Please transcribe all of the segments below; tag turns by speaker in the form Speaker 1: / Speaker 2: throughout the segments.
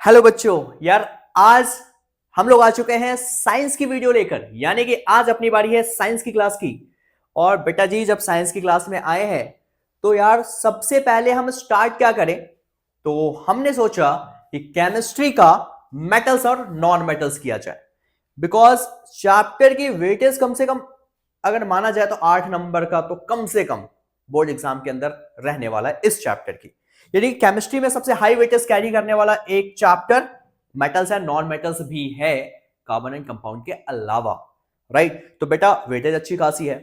Speaker 1: Hello बच्चों, यार आज हम लोग आ चुके हैं साइंस की वीडियो लेकर। यानी कि आज अपनी बारी है साइंस की क्लास की। और बेटा जी, जब साइंस की क्लास में आए हैं तो यार सबसे पहले हम स्टार्ट क्या करें। तो हमने सोचा कि केमिस्ट्री का मेटल्स और नॉन मेटल्स किया जाए। बिकॉज चैप्टर की वेटेज कम से कम अगर माना जाए तो 8 नंबर का तो कम से कम बोर्ड एग्जाम के अंदर रहने वाला है इस चैप्टर की। यानी केमिस्ट्री में सबसे हाई वेटेज कैरी करने वाला एक chapter metals and non metals भी है, कार्बन एंड कंपाउंड के अलावा। राइट, तो बेटा वेटेज अच्छी खासी है।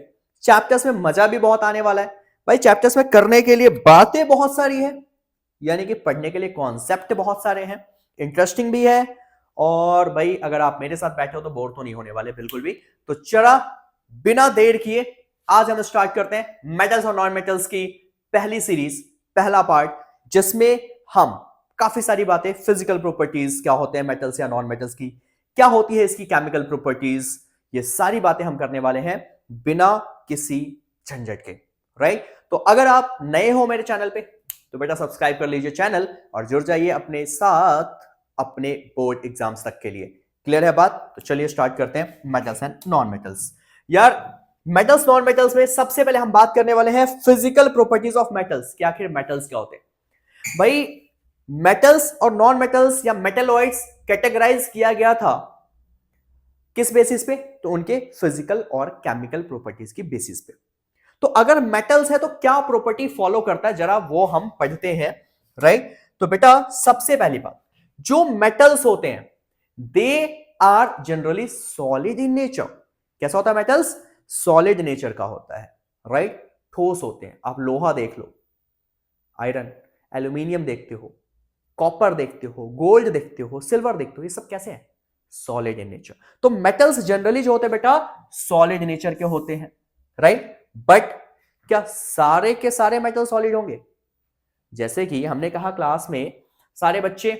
Speaker 1: चैप्टर्स में मजा भी बहुत आने वाला है भाई। चैप्टर्स में करने के लिए बातें बहुत सारी है, यानी कि पढ़ने के लिए कॉन्सेप्ट बहुत सारे हैं, इंटरेस्टिंग भी है। और भाई अगर आप मेरे साथ बैठे हो तो बोर तो नहीं होने वाले बिल्कुल भी। तो चला बिना देर किए आज हम स्टार्ट करते हैं मेटल्स और नॉन मेटल्स की पहली सीरीज, पहला पार्ट, जिसमें हम काफी सारी बातें, फिजिकल प्रॉपर्टीज क्या होते हैं मेटल्स या नॉन मेटल्स की, क्या होती है इसकी केमिकल प्रॉपर्टीज, ये सारी बातें हम करने वाले हैं बिना किसी झंझट के। राइट, तो अगर आप नए हो मेरे चैनल पे तो बेटा सब्सक्राइब कर लीजिए चैनल और जुड़ जाइए अपने साथ अपने बोर्ड एग्जाम्स तक के लिए। क्लियर है बात? तो चलिए स्टार्ट करते हैं मेटल्स एंड नॉन मेटल्स। यार मेटल्स नॉन मेटल्स में सबसे पहले हम बात करने वाले हैं फिजिकल प्रॉपर्टीज ऑफ मेटल्स कि आखिर मेटल्स क्या होते हैं। भाई मेटल्स और नॉन मेटल्स या मेटेलॉइड्स कैटेगराइज किया गया था किस बेसिस पे? तो उनके फिजिकल और केमिकल प्रॉपर्टीज की बेसिस पे। तो अगर मेटल्स है तो क्या प्रॉपर्टी फॉलो करता है, जरा वो हम पढ़ते हैं। राइट, तो बेटा सबसे पहली बात, जो मेटल्स होते हैं they are generally solid in nature. कैसा होता है मेटल्स? सॉलिड नेचर का होता है। राइट, ठोस होते हैं। आप लोहा देख लो, आयरन, एल्यूमिनियम देखते हो, कॉपर देखते हो, गोल्ड देखते हो, सिल्वर देखते हो, ये सब कैसे हैं? Solid in nature. तो मेटल्स जनरली जो होते हैं बेटा सॉलिड नेचर के होते हैं। राइट, बट क्या सारे के सारे मेटल सॉलिड होंगे? जैसे कि हमने कहा क्लास में सारे बच्चे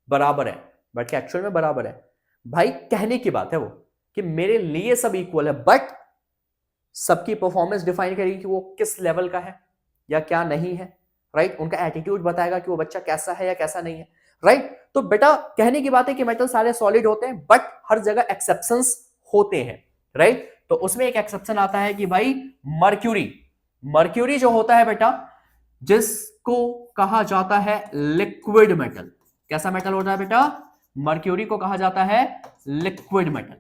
Speaker 1: बराबर हैं, बट एक्चुअल में बराबर है भाई, कहने की बात है वो कि मेरे लिए सब इक्वल है, बट सबकी परफॉर्मेंस डिफाइन करेगी कि वो किस लेवल का है या क्या नहीं है। राइट, उनका एटीट्यूड बताएगा कि वो बच्चा कैसा है या कैसा नहीं है। राइट, तो बेटा कहने की बात है कि मेटल सारे सॉलिड होते हैं, बट हर जगह एक्सेप्शंस होते हैं। राइट, तो उसमें एक एक्सेप्शन आता है कि भाई मर्क्यूरी, मर्क्यूरी जो होता है बेटा, जिसको कहा जाता है लिक्विड मेटल। कैसा मेटल होता है बेटा? मर्क्यूरी को कहा जाता है लिक्विड मेटल।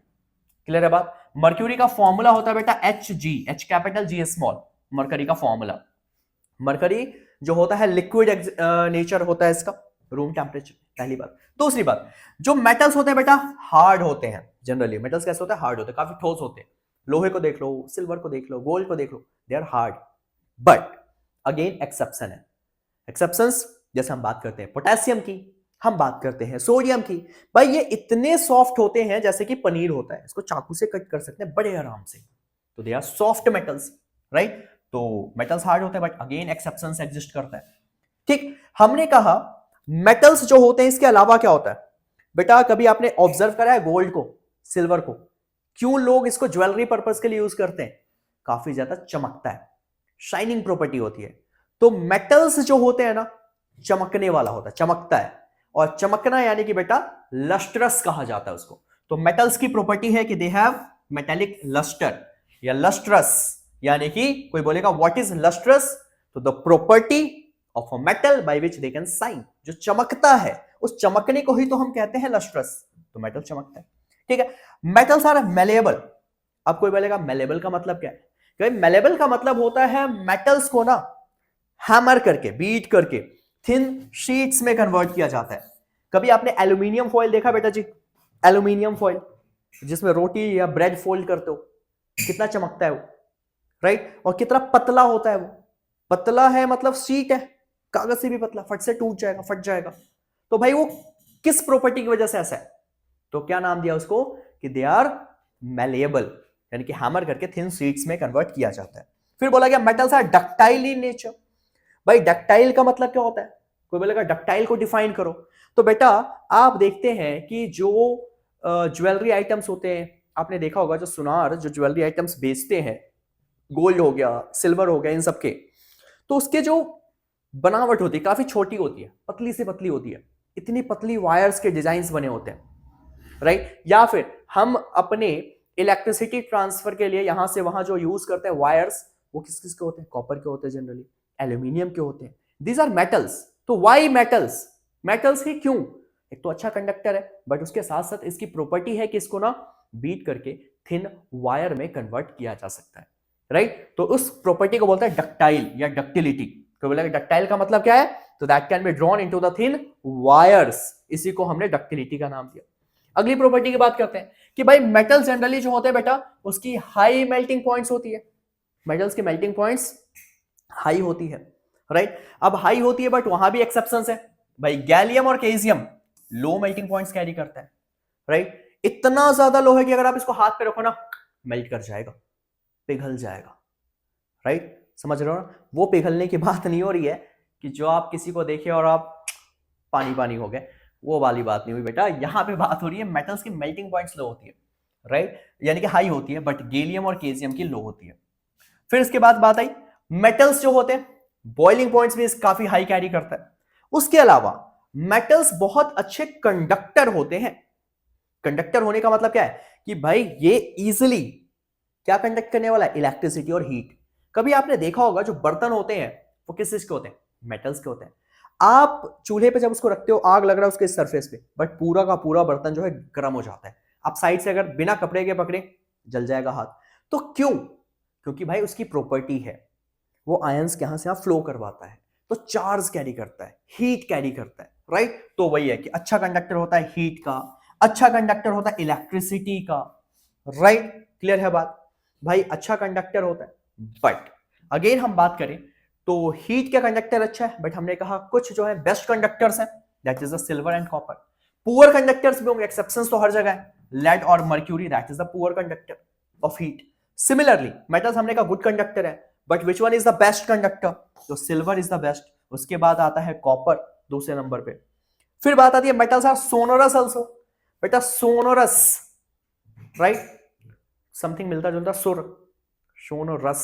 Speaker 1: क्लियर है बात? मर्क्यूरी का फॉर्मूला होता है बेटा H G, H capital G small, mercury का फॉर्मूला। मरकरी जो होता है लिक्विड नेचर होता है इसका, रूम टेम्परेचर, पहली बात। दूसरी बात, जो मेटल्स होते हैं बेटा हार्ड होते हैं। जनरली मेटल्स कैसे होते हैं? हार्ड होते हैं, काफी ठोस होते हैं। लोहे को देख लो, सिल्वर को देख लो, गोल्ड को देख लो, they are hard. But again exception है। एक्सेप्शंस जैसे हम बात करते हैं पोटेशियम की, हम बात करते हैं सोडियम की, भाई ये इतने सॉफ्ट होते हैं जैसे कि पनीर होता है, इसको चाकू से कट कर सकते हैं बड़े आराम से। तो they are soft metals. Right, तो मेटल्स हार्ड होते हैं, बट अगेन एक्सेप्शंस एग्जिस्ट करता है। ठीक, हमने कहा मेटल्स जो होते हैं इसके अलावा क्या होता है बेटा? कभी आपने ऑब्जर्व करा है गोल्ड को, सिल्वर को, क्यों लोग इसको ज्वेलरी पर्पस के लिए यूज करते हैं? काफी ज्यादा चमकता है, शाइनिंग प्रॉपर्टी होती है। तो मेटल्स जो होते हैं ना, चमकने वाला होता है, चमकता है। और चमकना यानी कि बेटा लस्ट्रस कहा जाता है उसको। तो मेटल्स की प्रॉपर्टी है कि दे हैव मेटेलिक लस्टर या लस्ट्रस। यानी कि कोई बोलेगा व्हाट इज लस्ट्रस? तो the property of a metal by which they can shine, जो चमकता है, उस चमकने को ही तो हम कहते हैं लस्ट्रस। तो मेटल चमकता है। ठीक है, मेटल्स आर मेलेबल। अब कोई बोलेगा मेलेबल का मतलब क्या है? मेलेबल का मतलब होता है मेटल्स को ना हैमर करके, बीट करके थिन शीट्स में कन्वर्ट किया जाता है। कभी आपने एल्यूमिनियम फॉइल देखा बेटा जी? एल्यूमिनियम फॉइल जिसमें रोटी या ब्रेड फोल्ड करते हो, कितना चमकता है वो। राइट, और कितना पतला होता है वो। पतला है मतलब शीट है, कागज से भी पतला, फट से टूट जाएगा, फट जाएगा। तो भाई वो किस प्रॉपर्टी की वजह से ऐसा है? तो क्या नाम दिया उसको कि दे आर मैलेबल, यानी कि हैमर करके थिन शीट्स में कन्वर्ट किया जाता है। फिर बोला गया metals are ductile in nature. भाई डक्टाइल का मतलब क्या होता है? कोई बोलेगा डक्टाइल को डिफाइन करो। तो बेटा आप देखते हैं कि जो ज्वेलरी आइटम्स होते हैं, आपने देखा होगा जो सुनार जो ज्वेलरी आइटम्स बेचते हैं, गोल्ड हो गया, सिल्वर हो गया, इन सबके, तो उसके जो बनावट होती है काफी छोटी होती है, पतली से पतली होती है। इतनी पतली वायर्स के डिजाइन बने होते हैं, राइट। या फिर हम अपने इलेक्ट्रिसिटी ट्रांसफर के लिए यहां से वहां जो यूज करते हैं वायर्स, वो किस किस के होते हैं? कॉपर के होते हैं, जनरली एल्यूमिनियम के होते हैं। These are metals. तो वाई मेटल्स? मेटल्स ही क्यों? एक तो अच्छा कंडक्टर है, बट उसके साथ साथ इसकी प्रॉपर्टी है कि इसको ना बीट करके थिन वायर में कन्वर्ट किया जा सकता है, राइट। तो उस प्रॉपर्टी को बोलते हैं डक्टाइल या डक्टिलिटी। तो बोला डक्टाइल का मतलब क्या है? तो that can be drawn into the thin wires, इसी को हमने डक्टिलिटी का नाम दिया। अगली प्रॉपर्टी की बात करते हैं कि भाई मेटल जनरली जो होते हैं बेटा, उसकी हाई मेल्टिंग पॉइंट्स होती है। मेटल्स की मेल्टिंग पॉइंट्स हाई होती है, राइट। अब हाई होती है बट वहां भी एक्सेप्शंस है। भाई गैलियम और केजियम लो मेल्टिंग पॉइंट्स कैरी करता है, राइट। इतना ज्यादा लो है कि अगर आप इसको हाथ पे रखो ना, मेल्ट कर जाएगा, पिघल जाएगा, राइट। समझ रहे हो ना? वो पिघलने की बात नहीं हो रही है कि जो आप किसी को देखे और आप पानी पानी हो गए, वो वाली बात नहीं हुई बेटा। यहां पे बात हो रही है मेटल्स की मेल्टिंग पॉइंट्स लो होती है, राइट, यानी कि हाई होती है, बट गैलियम और केजियम की लो होती है। फिर इसके बाद बात आई मेटल्स जो होते हैं, बॉइलिंग पॉइंट्स भी काफी हाई कैरी करता है। उसके अलावा मेटल्स बहुत अच्छे कंडक्टर होते हैं। कंडक्टर होने का मतलब क्या है कि भाई ये इजिली क्या कंडक्ट करने वाला है? इलेक्ट्रिसिटी और हीट। कभी आपने देखा होगा जो बर्तन होते हैं वो किस चीज के होते हैं? मेटल्स के होते हैं। आप चूल्हे पे जब उसको रखते हो, आग लग रहा है उसके सरफेस पे, बट पूरा का पूरा बर्तन जो है गर्म हो जाता है। आप साइड से अगर बिना कपड़े के पकड़े, जल जाएगा हाथ। तो क्यों? क्योंकि भाई उसकी प्रॉपर्टी है, वो आयंस यहां से फ्लो करवाता है, तो चार्ज कैरी करता है, हीट कैरी करता है, राइट। तो वही है कि अच्छा कंडक्टर होता है हीट का, अच्छा कंडक्टर होता है इलेक्ट्रिसिटी का, राइट। क्लियर है बात? भाई अच्छा कंडक्टर होता है। बट अगेन हम बात करें तो हीट का कंडक्टर अच्छा है, बट हमने कहा कुछ जो है बेस्ट कंडक्टर्स हैं, that is the silver and copper. Poor conductors भी होंगे, एक्सेप्शंस तो हर जगह है। लेड और mercury, that is the poor conductor of heat. Similarly metals हमने कहा गुड कंडक्टर है, but which one is the best conductor? तो सिल्वर इज द बेस्ट। उसके बाद आता है कॉपर दूसरे नंबर पे। फिर बात आती है मेटल्स आर सोनोरस आल्सो। बेटा सोनोरस, राइट, समथिंग मिलता जुलता सुर, सोनोरस,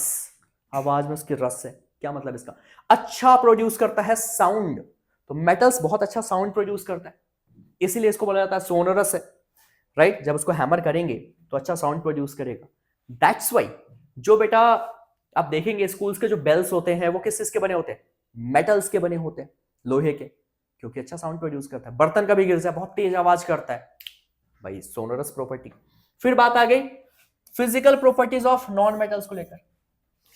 Speaker 1: आवाज में उसकी रस है। क्या मतलब इसका? अच्छा प्रोड्यूस करता है साउंड। तो मेटल्स बहुत अच्छा साउंड प्रोड्यूस करता है, इसीलिए इसको बोला जाता है सोनोरस है, राइट। जब उसको हैमर करेंगे तो अच्छा साउंड प्रोड्यूस करेगा। दैट्स वाई जो बेटा आप देखेंगे स्कूल्स के जो बेल्स होते हैं वो किस चीज के बने होते हैं? मेटल्स के बने होते हैं, लोहे के, क्योंकि अच्छा साउंड प्रोड्यूस करता है। बर्तन का भी गिर जाए बहुत तेज आवाज करता है, भाई सोनोरस प्रॉपर्टी। फिर बात आ गई physical properties of non metals को लेकर।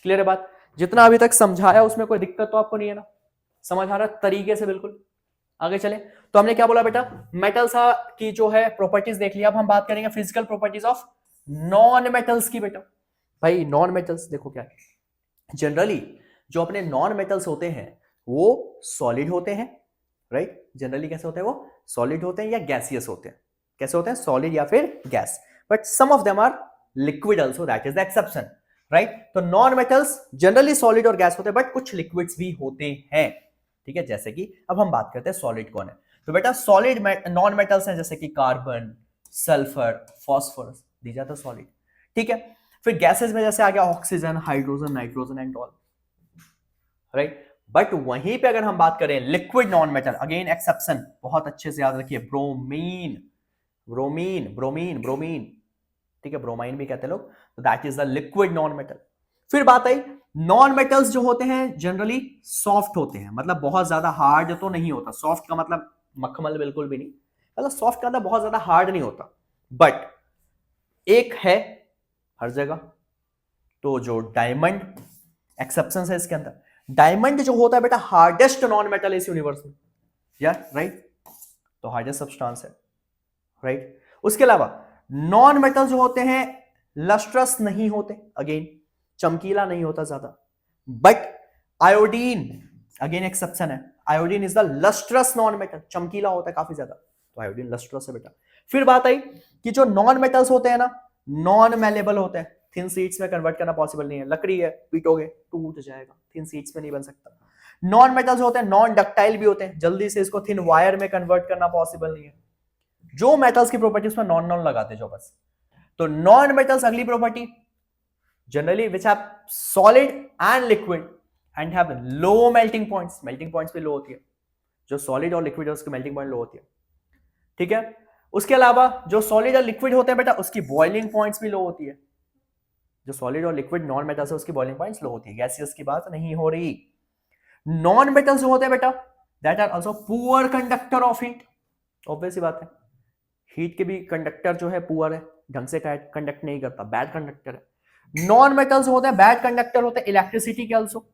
Speaker 1: क्लियर है बात? जितना अभी तक समझाया उसमें कोई दिक्कत तो आपको नहीं है ना? समझ आ रहा है तरीके से? बिल्कुल। आगे चले तो हमने क्या बोला बेटा? मेटल्स की जो है प्रॉपर्टीज देख लिया। अब हम बात करेंगे physical properties of non metals की बेटा। भाई नॉन मेटल्स देखो क्या है, जनरली जो अपने नॉन मेटल्स होते हैं वो सॉलिड होते हैं, राइट। जनरली कैसे होते हैं? वो सॉलिड होते हैं या गैसियस होते हैं। कैसे होते हैं? सॉलिड या फिर gas. But some of them are liquid also, that is the exception, right. तो नॉन मेटल्स जनरली सॉलिड और गैस होते हैं, बट कुछ लिक्विड्स भी होते हैं, ठीक है। जैसे कि अब हम बात करते हैं सॉलिड कौन है। तो बेटा सॉलिड नॉन मेटल्स हैं जैसे कि carbon, sulphur, phosphorus, these are the solid, ठीक है। फिर गैसेस में जैसे आ गया oxygen, hydrogen, nitrogen and all, right. But वहीं पे अगर हम बात करें liquid non metal, again exception, बहुत अच्छे से याद रखिए, ब्रोमीन, ब्रोमीन, ब्रोमीन, ब्रोमीन, ठीक है, ब्रोमाइन भी कहते हैं लोग। तो that is the liquid non metal. फिर बात आई नॉन मेटल्स जो होते हैं जनरली सॉफ्ट होते हैं, मतलब बहुत ज्यादा हार्ड तो नहीं होता। सॉफ्ट का मतलब मखमल बिल्कुल भी नहीं, मतलब सॉफ्ट का मतलब बहुत ज्यादा हार्ड नहीं होता। बट एक है हर जगह, तो जो डायमंड एक्सेप्शन है इसके अंदर। डायमंड जो होता है बेटा हार्डेस्ट नॉन मेटल इस यूनिवर्स में, यार राइट। तो हार्डेस्ट सब्सटेंस है, राइट। उसके अलावा नॉन मेटल जो होते हैं लस्ट्रस नहीं होते, अगेन चमकीला नहीं होता ज्यादा। बट आयोडीन अगेन एक्सेप्शन है, iodine is the lustrous non metal, चमकीला होता है काफी ज्यादा, तो आयोडीन लस्ट्रस है बेटा। फिर बात आई कि जो नॉन मेटल्स होते हैं ना, नॉन मेलेबल होते हैं, थिन शीट्स में कन्वर्ट करना पॉसिबल नहीं है। लकड़ी है, पीटोगे टूट जाएगा, थिन शीट्स में नहीं बन सकता। नॉन मेटल्स होते हैं नॉन डक्टाइल भी होते हैं, जल्दी से इसको थिन वायर में कन्वर्ट करना पॉसिबल नहीं है। जो मेटल्स की प्रॉपर्टीज में नॉन नॉन लगाते जो बस। तो नॉन मेटल्स अगली property generally which have solid and liquid and have low melting points, melting points भी लो होती है। जो सॉलिड और लिक्विड है उसकी मेल्टिंग पॉइंट लो होती है, ठीक है। उसके अलावा जो सॉलिड और लिक्विड होते हैं बेटा उसकी बॉइलिंग पॉइंट्स भी लो होती है। जो सॉलिड और लिक्विड नॉन मेटल्स है उसकी बॉइलिंग पॉइंट्स लो होती है, गैसियस की बात नहीं हो रही। नॉन मेटल्स जो होते हैं बेटा that are also poor conductor of heat, obvious सी बात है, हीट के भी कंडक्टर जो है पुअर है, ढंग से कंडक्ट नहीं करता, बैड कंडक्टर है। नॉन मेटल्स होते हैं बैड कंडक्टर होते हैं इलेक्ट्रिसिटी के आल्सो,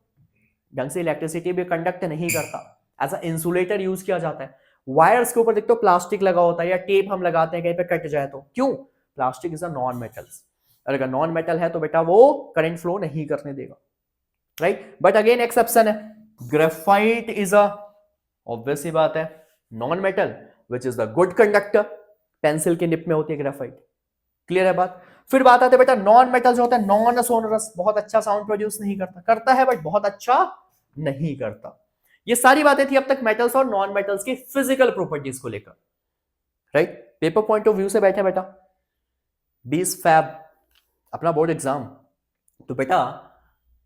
Speaker 1: ढंग से इलेक्ट्रिसिटी भी कंडक्ट नहीं करता, एज अ इंसुलेटर यूज किया जाता है। वायर्स के ऊपर देखते हो प्लास्टिक लगा होता है या टेप हम लगाते हैं कहीं पे कट जाए तो, क्यों? Plastic is a non metals, अगर नॉन मेटल है तो बेटा वो करंट फ्लो नहीं करने देगा, राइट। बट अगेन एक्सेप्शन है, ग्रेफाइट इज अ ऑब्वियस सी बात है non metal which is the good conductor, pencil के निप में होती है ग्रेफाइट, क्लियर है बात। फिर बात आती है बेटा नॉन मेटल जो होता है नॉन सोनरस, बहुत अच्छा साउंड प्रोड्यूस नहीं करता, करता है बट बहुत अच्छा नहीं करता। ये सारी बातें थी अब तक मेटल्स और नॉन मेटल्स की फिजिकल प्रॉपर्टीज को लेकर, right. Paper point of view से बैठे बेटा 20 फैब अपना बोर्ड एग्जाम, तो बेटा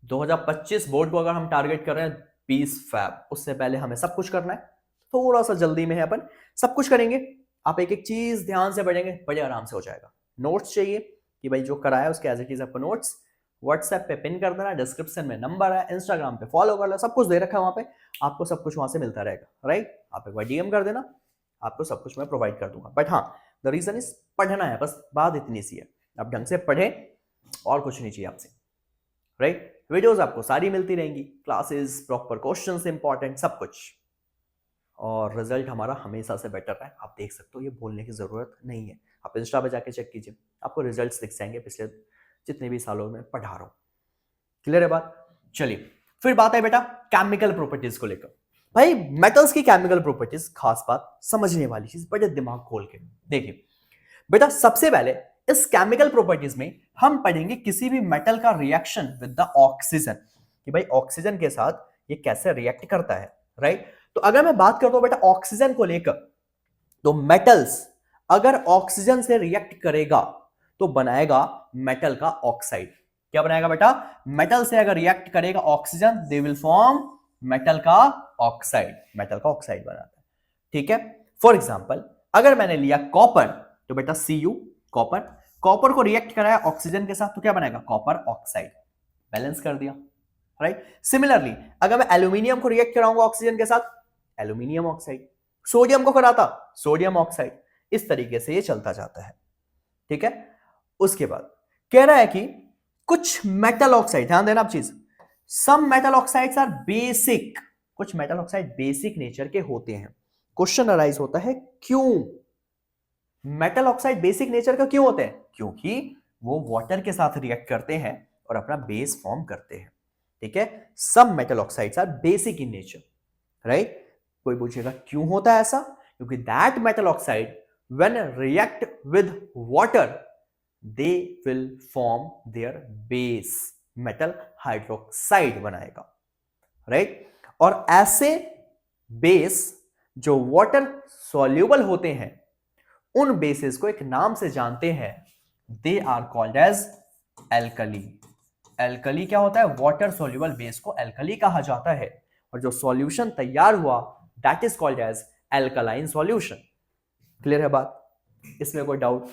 Speaker 1: 2025 बोर्ड को अगर हम टारगेट कर रहे हैं 20 फैब, उससे पहले हमें सब कुछ करना है, थोड़ा सा जल्दी में है अपन, सब कुछ करेंगे। आप एक एक चीज ध्यान से पढ़ेंगे, बड़े आराम से हो जाएगा। नोट्स चाहिए कि भाई जो कराया उसके एज इट इज आपको नोट्स व्हाट्सएप पे पिन कर देना, डिस्क्रिप्शन में नंबर है, इंस्टाग्राम पे फॉलो कर लो, सब कुछ दे रखा है वहां पे, आपको सब कुछ वहां से मिलता रहेगा, राइट। आप एक बार डीएम कर देना, आपको सब कुछ मैं प्रोवाइड कर दूंगा। बट हाँ, द रीजन इज पढ़ना है, बस बात इतनी सी है, आप ढंग से पढ़े और कुछ नहीं चाहिए आपसे, राइट। वीडियोस आपको सारी मिलती रहेंगी, क्लासेस, प्रॉपर क्वेश्चंस इंपॉर्टेंट, सब कुछ, और रिजल्ट हमारा हमेशा से बेटर है, आप देख सकते हो, ये बोलने की जरूरत नहीं है, आप इंस्टा पे जाके चेक कीजिए, आपको रिजल्ट्स दिख जाएंगे पिछले जितने भी सालों में पढ़ा रहा हूं, क्लियर है बात। चलिए फिर बात है बेटा केमिकल प्रॉपर्टीज को लेकर। भाई मेटल्स की केमिकल प्रॉपर्टीज खास बात, समझने वाली चीज, बड़े दिमाग खोल के देखिए बेटा। सबसे पहले इस केमिकल प्रॉपर्टीज में हम पढ़ेंगे किसी भी मेटल का रिएक्शन विद द ऑक्सीजन, कि भाई ऑक्सीजन के साथ ये कैसे रिएक्ट करता है, राइट। तो अगर मैं बात करता हूं बेटा ऑक्सीजन को लेकर, तो मेटल्स अगर ऑक्सीजन से रिएक्ट करेगा तो बनाएगा मेटल का ऑक्साइड। क्या बनाएगा बेटा? मेटल से अगर रिएक्ट करेगा oxygen, they will form metal का ऑक्साइड, मेटल का ऑक्साइड बनाता है, ठीक है। फॉर एग्जाम्पल अगर मैंने लिया कॉपर, तो बेटा Cu कॉपर, कॉपर को रिएक्ट कराया ऑक्सीजन के साथ तो क्या बनाएगा? कॉपर ऑक्साइड, बैलेंस कर दिया, राइट। सिमिलरली अगर मैं एल्यूमिनियम को रिएक्ट कराऊंगा ऑक्सीजन के साथ, एल्यूमिनियम ऑक्साइड, सोडियम को कराता सोडियम ऑक्साइड, इस तरीके से ये चलता जाता है, ठीक है। उसके बाद कह रहा है कि कुछ मेटल ऑक्साइड, ध्यान देना आप चीज, some metal oxides are basic, कुछ मेटल ऑक्साइड बेसिक नेचर के होते हैं। क्वेश्चन अराइज होता है क्यों मेटल ऑक्साइड बेसिक नेचर का क्यों होते हैं? क्योंकि वो वाटर के साथ रिएक्ट करते हैं और अपना बेस फॉर्म करते हैं, ठीक है। Some metal oxides are basic in nature, right. कोई पूछेगा क्यों होता है ऐसा? क्योंकि that metal oxide when react with water they will form their base, metal hydroxide बनाएगा, राइट। और ऐसे बेस जो वाटर सॉल्यूबल होते हैं, उन बेसिस को एक नाम से जानते हैं, they are called as alkali. Alkali क्या होता है? वाटर सॉल्यूबल बेस को एल्कली कहा जाता है, और जो सॉल्यूशन तैयार हुआ that is called as alkaline solution. Clear है बात? इसमें कोई डाउट?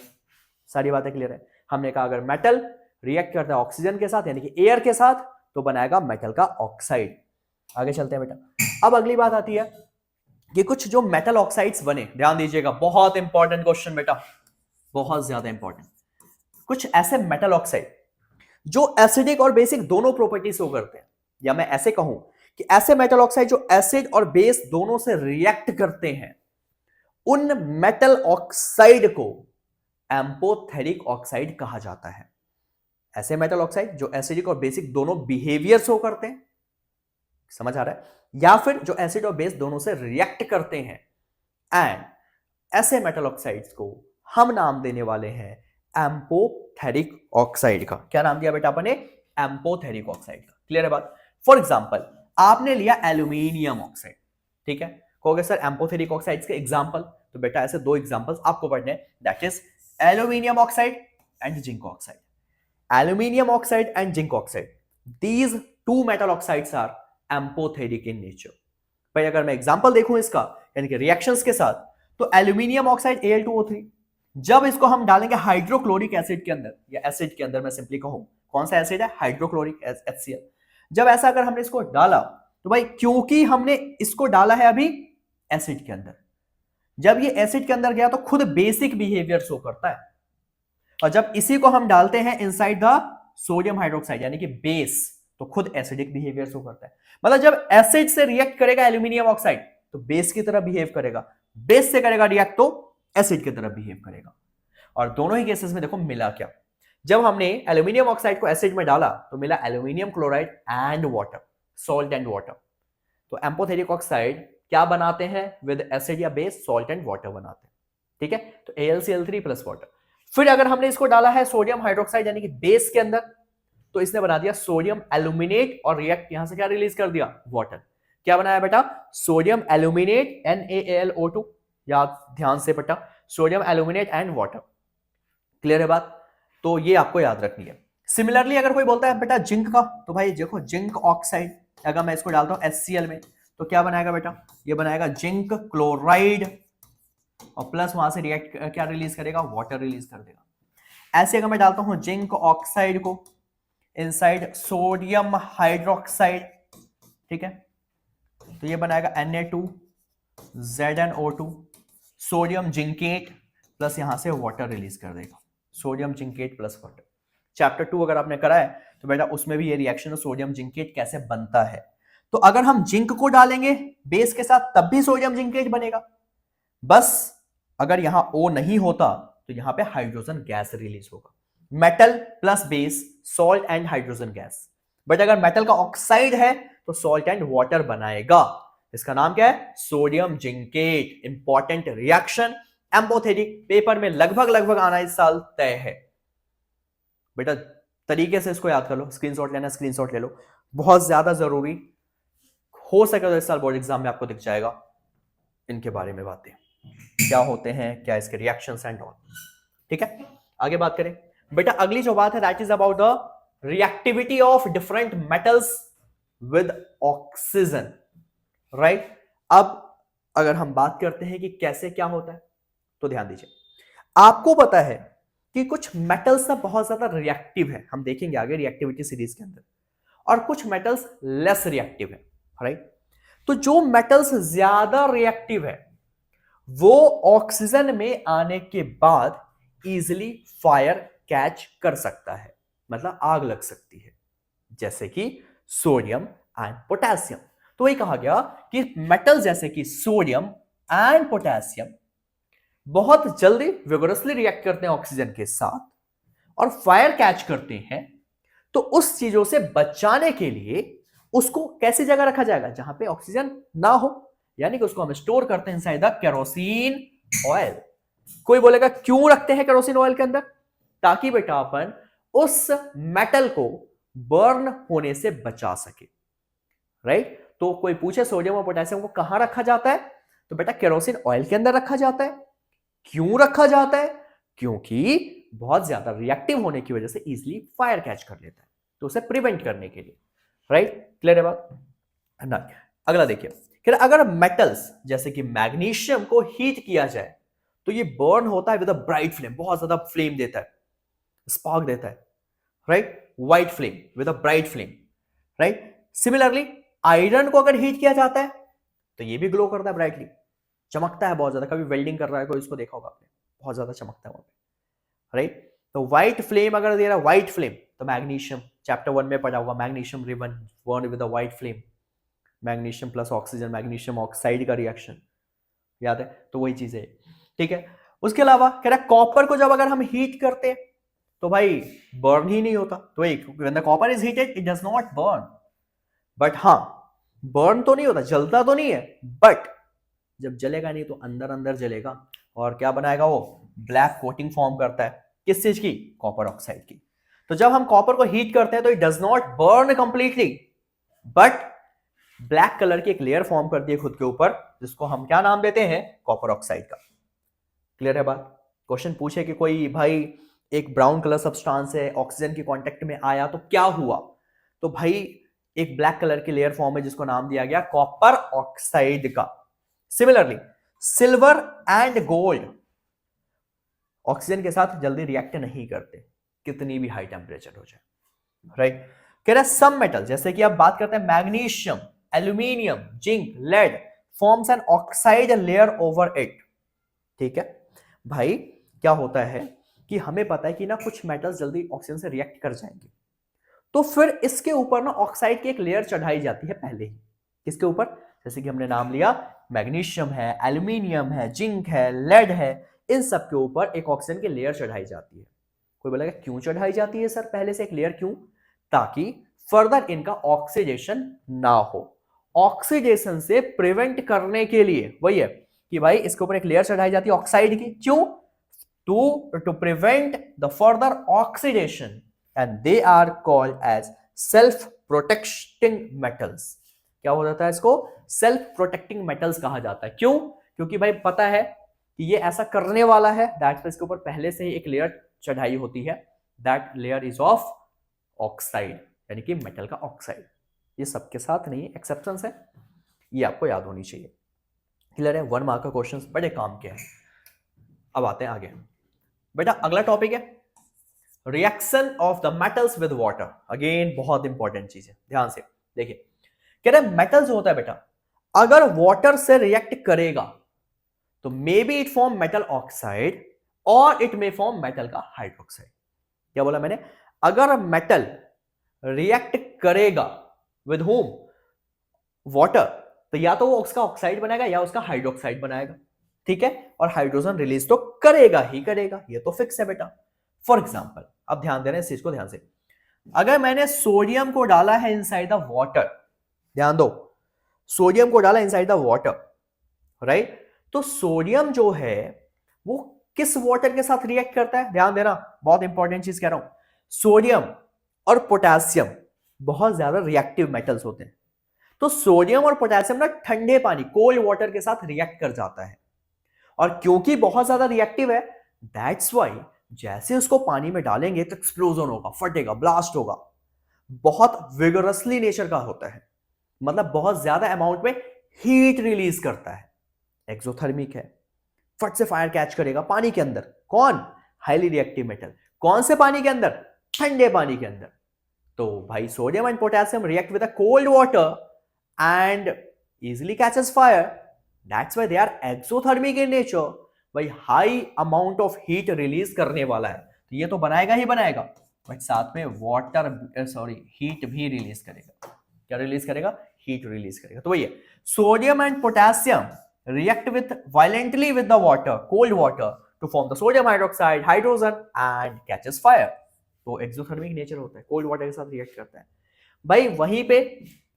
Speaker 1: सारी बातें क्लियर है। हमने कहा अगर मेटल रिएक्ट करता है ऑक्सीजन के साथ यानी कि एयर के साथ तो बनाएगा मेटल का ऑक्साइड। आगे चलते हैं बेटा। अब अगली बात आती है कि कुछ जो मेटल ऑक्साइड्स बने, ध्यान दीजिएगा, बहुत इंपॉर्टेंट क्वेश्चन बेटा, बहुत ज्यादा इंपॉर्टेंट। कुछ ऐसे मेटल ऑक्साइड जो एसिडिक और बेसिक दोनों प्रॉपर्टी शो करते हैं, या मैं ऐसे कहूं कि ऐसे मेटल ऑक्साइड जो एसिड और बेस दोनों से रिएक्ट करते हैं, उन मेटल ऑक्साइड को एम्पोथेरिक ऑक्साइड कहा जाता है। ऐसे मेटल ऑक्साइड जो एसिडिक और बेसिक दोनों बिहेवियर शो करते हैं, समझ आ रहा है, या फिर जो एसिड और बेस दोनों से रिएक्ट करते हैं, एंड ऐसे मेटल ऑक्साइड्स को हम नाम देने वाले हैं एम्पोथेरिक ऑक्साइड का। क्या नाम दिया बेटा अपने? एम्पोथेरिक ऑक्साइड का। क्लियर है बात? फॉर एग्जांपल आपने लिया एल्यूमिनियम ऑक्साइड, ठीक है, कहोगे सर एम्पोथेरिक ऑक्साइड्स के एग्जांपल, तो बेटा ऐसे दो एग्जांपल्स आपको पढ़ने हैं, that is aluminium oxide and zinc oxide. Aluminium oxide and zinc oxide, these two metal oxides are amphoteric in nature, भाई अगर मैं एग्जांपल देखूं इसका यानी कि रिएक्शंस के साथ, तो एल्यूमिनियम ऑक्साइड Al2O3, जब इसको हम डालेंगे हाइड्रोक्लोरिक एसिड के अंदर या एसिड के अंदर, मैं सिंपली कहूं कौन सा एसिड है, हाइड्रोक्लोरिक HCl, जब ऐसा अगर हमने इसको डाला तो भाई क्योंकि हमने इसको डाला है अभी एसिड के अंदर, जब ये एसिड के अंदर गया तो खुद बेसिक बिहेवियर शो करता है, और जब इसी को हम डालते हैं इनसाइड द सोडियम हाइड्रोक्साइड यानी कि बेस, तो खुद एसिडिक बिहेवियर शो करता है। मतलब जब एसिड से रिएक्ट करेगा एल्यूमिनियम ऑक्साइड तो बेस की तरह बिहेव करेगा, बेस से करेगा रिएक्ट तो एसिड की तरह बिहेव करेगा। और दोनों ही केसेस में देखो मिला क्या, जब हमने एल्यूमिनियम ऑक्साइड को एसिड में डाला तो मिला aluminium chloride and water, salt and water. तो एम्फोथेरिक ऑक्साइड क्या बनाते हैं विद एसिड या बेस, सॉल्ट एंड वाटर बनाते हैं, ठीक है। तो AlCl3 प्लस वाटर। फिर अगर हमने इसको डाला है सोडियम हाइड्रोक्साइड यानी कि बेस के अंदर, तो इसने बना दिया सोडियम एल्यूमिनेट और रिएक्ट यहां से क्या रिलीज कर दिया, वाटर। क्या बनाया बेटा, सोडियम एल्यूमिनेट NaAlO2, याद ध्यान से बेटा, sodium aluminate and water. Clear है बात, तो ये आपको याद रखनी है। सिमिलरली अगर कोई बोलता है बेटा जिंक का, तो भाई देखो जिंक ऑक्साइड अगर मैं इसको डालता हूं HCl में तो क्या बनाएगा बेटा, ये बनाएगा जिंक क्लोराइड और प्लस वहां से रिएक्ट क्या रिलीज करेगा, वाटर रिलीज कर देगा। ऐसे अगर मैं डालता हूं जिंक ऑक्साइड को इनसाइड सोडियम हाइड्रोक्साइड, ठीक है, तो ये बनाएगा Na2ZnO2 सोडियम जिंकेट प्लस यहां से वाटर रिलीज कर देगा, sodium zincate plus water. Chapter 2 अगर आपने करा है तो बेटा उसमें भी ये रिएक्शन सोडियम जिंकेट कैसे बनता है। तो अगर हम जिंक को डालेंगे बेस के साथ तब भी सोडियम जिंकेट बनेगा, बस अगर यहां O नहीं होता तो यहां पे हाइड्रोजन गैस रिलीज होगा, metal plus base salt and hydrogen gas. But अगर मेटल का ऑक्साइड है तो सॉल्ट एंड वाटर बनाएगा, इसका नाम क्या है, sodium zincate. Important reaction, amphoteric, paper में लगभग आना इस साल तय है बेटा। तरीके से इसको याद कर लो, स्क्रीनशॉट लेना स्क्रीनशॉट ले लो, बहुत ज्यादा जरूरी हो सके तो इस साल बोर्ड एग्जाम में आपको दिख जाएगा इनके बारे में बातें, क्या होते हैं, क्या इसके रिएक्शंस एंड ऑल, ठीक है। आगे बात करें बेटा, अगली जो बात है that is about the reactivity of different metals with oxygen, right. अब अगर हम बात करते हैं कि कैसे क्या होता है, तो ध्यान दीजिए, आपको पता है कि कुछ मेटल्स ना बहुत ज्यादा रिएक्टिव है, हम देखेंगे आगे रिएक्टिविटी सीरीज के अंदर, और कुछ मेटल्स लेस रिएक्टिव है, राइट। तो जो मेटल्स ज्यादा रिएक्टिव है वो ऑक्सीजन में आने के बाद इजिली फायर कैच कर सकता है, मतलब आग लग सकती है, जैसे कि सोडियम एंड पोटेशियम। तो वही कहा गया कि मेटल जैसे कि सोडियम एंड पोटेशियम बहुत जल्दी विगोरसली रिएक्ट करते हैं ऑक्सीजन के साथ और फायर कैच करते हैं। तो उस चीजों से बचाने के लिए उसको कैसी जगह रखा जाएगा, जहां पे ऑक्सीजन ना हो, यानी कि उसको हम स्टोर करते हैं इनसाइड द केरोसिन ऑयल। कोई बोलेगा क्यों रखते हैं केरोसिन ऑयल के अंदर, ताकि बेटा अपन उस मेटल को बर्न होने से बचा सके, राइट। तो कोई पूछे सोडियम और पोटेशियम को कहां रखा जाता है, तो बेटा केरोसिन ऑयल के अंदर रखा जाता है। क्यों रखा जाता है, क्योंकि बहुत ज्यादा रिएक्टिव होने की वजह से इजिली फायर कैच कर लेता है, तो उसे प्रिवेंट करने के लिए, राइट। क्लियर है बात ना। अगला देखिए, कि अगर मेटल्स जैसे कि मैग्नीशियम को हीट किया जाए तो ये बर्न होता है विद अ ब्राइट फ्लेम, बहुत ज्यादा फ्लेम देता है, स्पार्क देता है, right, white flame with a bright flame, right. Similarly iron को अगर हीट किया जाता है तो ये भी ग्लो करता है ब्राइटली, चमकता है बहुत ज्यादा। कभी वेल्डिंग कर रहा है कोई, इसको देखा होगा आपने, बहुत ज्यादा चमकता है वहां पे, राइट। तो व्हाइट फ्लेम अगर दे रहा है, व्हाइट फ्लेम, तो मैग्नीशियम चैप्टर 1 में पढ़ा होगा, magnesium ribbon burn with a white flame, magnesium plus oxygen, magnesium oxide का रिएक्शन, याद है, तो वही चीज है, ठीक है। उसके अलावा कह रहा है कॉपर को जब अगर हम हीट करते हैं तो भाई बर्न ही नहीं होता, तो एक when the copper is heated it does not burn, but हाँ बर्न तो नहीं होता, जलता तो नहीं है, बट जब जलेगा नहीं तो अंदर अंदर जलेगा, और क्या बनाएगा वो, ब्लैक कोटिंग फॉर्म करता है, किस चीज की, कॉपर ऑक्साइड की। तो जब हम कॉपर को हीट करते हैं तो it does not burn completely, but black colour की एक लेयर फॉर्म करती है खुद के ऊपर, जिसको हम क्या नाम देते हैं, कॉपर ऑक्साइड का। क्लियर है बात। क्वेश्चन पूछे कि कोई भाई एक ब्राउन कलर सब्सटेंस है, ऑक्सीजन के कांटेक्ट में आया तो क्या हुआ, तो भाई एक ब्लैक कलर की लेयर फॉर्म है जिसको नाम दिया गया कॉपर ऑक्साइड का। Similarly silver and gold oxygen के साथ जल्दी रिएक्ट नहीं करते कितनी भी हाई टेम्परेचर हो जाए, राइट। कह रहा है सम मेटल, जैसे कि आप बात करते हैं magnesium, aluminium, zinc, lead forms an oxide layer over it. ठीक है भाई, क्या होता है कि हमें पता है कि ना कुछ मेटल्स जल्दी ऑक्सीजन से रिएक्ट कर जाएंगे, तो फिर इसके ऊपर ना ऑक्साइड की एक लेयर चढ़ाई जाती है पहले ही। किसके ऊपर? जैसे कि हमने नाम लिया मैग्नीशियम है, एल्यूमिनियम है, जिंक है, लेड है, इन सब के ऊपर एक ऑक्सीजन की लेयर चढ़ाई जाती है। कोई बोलेगा क्यों चढ़ाई जाती है सर पहले से एक लेयर, क्यों? ताकि फर्दर इनका ऑक्सीडेशन ना हो। ऑक्सीडेशन से प्रिवेंट करने के लिए वही है कि भाई इसके ऊपर एक लेयर चढ़ाई जाती है ऑक्साइड की, क्यों? To prevent the further oxidation, and they are called as self protecting metals. क्या हो जाता है इसको? सेल्फ प्रोटेक्टिंग मेटल्स कहा जाता है। क्यों? क्योंकि भाई पता है कि ये ऐसा करने वाला है, दैट इसके ऊपर पहले से ही एक लेयर चढ़ाई होती है, that layer is of oxide, यानी कि मेटल का ऑक्साइड। ये सबके साथ नहीं, एक्सेप्शंस है, ये आपको याद होनी चाहिए। क्लियर है? 1 मार्क का क्वेश्चन बड़े काम के हैं। अब आते हैं आगे बेटा, अगला टॉपिक है reaction of the metals with water. Again बहुत इंपॉर्टेंट चीज है, ध्यान से देखिए। कह रहे मेटल जो होता है बेटा, अगर वाटर से रिएक्ट करेगा तो may be it form metal oxide और इट मे फॉर्म मेटल का हाइड्रोक्साइड। क्या बोला मैंने? अगर मेटल रिएक्ट करेगा विद होम? वाटर, तो या तो वो उसका ऑक्साइड बनाएगा या उसका हाइड्रोक्साइड बनाएगा। ठीक है, और हाइड्रोजन रिलीज तो करेगा ही करेगा, ये तो फिक्स है बेटा। फॉर एग्जाम्पल, अब ध्यान देना इस चीज को ध्यान से, अगर मैंने सोडियम को डाला है इनसाइड द वाटर, ध्यान दो, सोडियम को डाला इनसाइड द वाटर, राइट, तो सोडियम जो है वो किस वाटर के साथ रिएक्ट करता है? ध्यान देना, बहुत इंपॉर्टेंट चीज कह रहा हूं। सोडियम और पोटेशियम बहुत ज्यादा रिएक्टिव मेटल्स होते हैं, तो सोडियम और पोटेशियम ना ठंडे पानी, कोल्ड वाटर के साथ रिएक्ट कर जाता है, और क्योंकि बहुत ज्यादा रिएक्टिव है, दैट्स वाई जैसे उसको पानी में डालेंगे तो एक्सप्लोजन होगा, फटेगा, ब्लास्ट होगा, बहुत विगरसली नेचर का होता है, मतलब बहुत ज्यादा अमाउंट में हीट रिलीज करता है, एक्सोथर्मिक है, फट से फायर कैच करेगा पानी के अंदर। कौन? Highly reactive metal. कौन से पानी के अंदर? ठंडे पानी के अंदर। तो भाई sodium and potassium react with the cold water and easily catches fire, that's why they are exothermic in nature. भाई high amount of heat release करने वाला है, तो ये तो बनाएगा ही बनाएगा, बट साथ में वाटर हीट भी रिलीज करेगा। क्या रिलीज करेगा? हीट रिलीज करेगा। तो वही है, sodium and potassium react with violently with the water, cold water, to form the sodium hydroxide, hydrogen and catches fire। तो एक्सोथर्मिक नेचर होता है, कोल्ड वाटर के साथ रिएक्ट करता है। भाई वहीं पे